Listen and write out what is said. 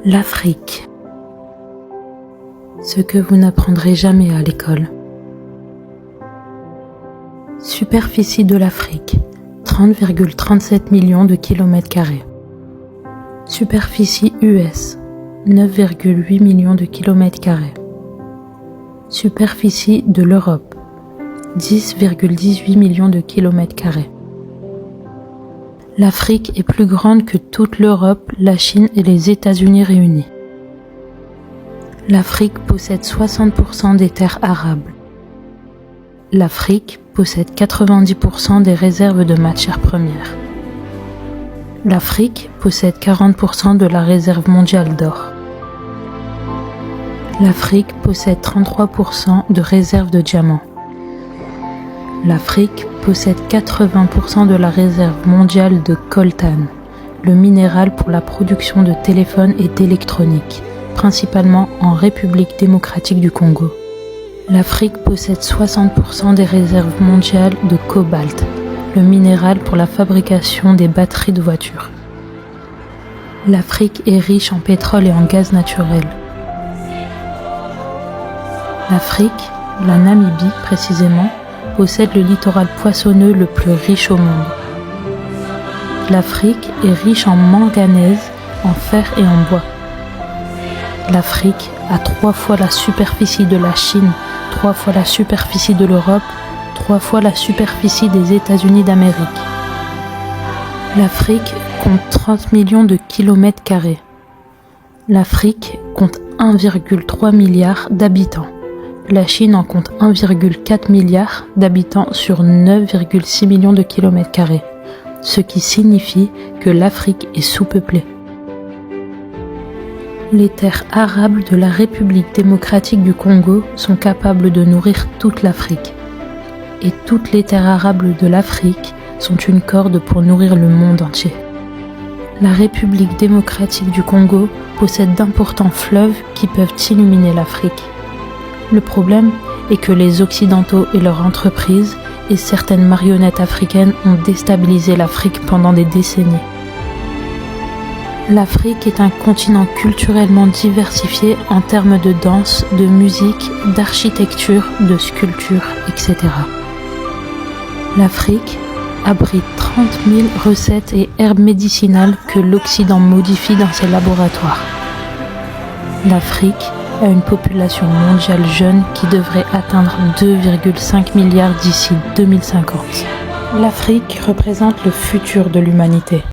L'Afrique. Ce que vous n'apprendrez jamais à l'école. Superficie de l'Afrique, 30,37 millions de kilomètres carrés. Superficie US, 9,8 millions de kilomètres carrés. Superficie de l'Europe, 10,18 millions de kilomètres carrés. L'Afrique est plus grande que toute l'Europe, la Chine et les États-Unis réunis. L'Afrique possède 60% des terres arables. L'Afrique possède 90% des réserves de matières premières. L'Afrique possède 40% de la réserve mondiale d'or. L'Afrique possède 33% de réserves de diamants. L'Afrique possède 80% de la réserve mondiale de coltan, le minéral pour la production de téléphones et d'électronique, principalement en République démocratique du Congo. L'Afrique possède 60% des réserves mondiales de cobalt, le minéral pour la fabrication des batteries de voitures. L'Afrique est riche en pétrole et en gaz naturel. L'Afrique, la Namibie précisément, possède le littoral poissonneux le plus riche au monde. L'Afrique est riche en manganèse, en fer et en bois. L'Afrique a 3 fois la superficie de la Chine, 3 fois la superficie de l'Europe, 3 fois la superficie des États-Unis d'Amérique. L'Afrique compte 30 millions de kilomètres carrés. L'Afrique compte 1,3 milliard d'habitants. La Chine en compte 1,4 milliard d'habitants sur 9,6 millions de kilomètres carrés, ce qui signifie que l'Afrique est sous-peuplée. Les terres arables de la République démocratique du Congo sont capables de nourrir toute l'Afrique. Et toutes les terres arables de l'Afrique sont une corde pour nourrir le monde entier. La République démocratique du Congo possède d'importants fleuves qui peuvent illuminer l'Afrique. Le problème est que les Occidentaux et leurs entreprises et certaines marionnettes africaines ont déstabilisé l'Afrique pendant des décennies. L'Afrique est un continent culturellement diversifié en termes de danse, de musique, d'architecture, de sculpture, etc. L'Afrique abrite 30 000 recettes et herbes médicinales que l'Occident modifie dans ses laboratoires. L'Afrique a une population mondiale jeune qui devrait atteindre 2,5 milliards d'ici 2050. L'Afrique représente le futur de l'humanité.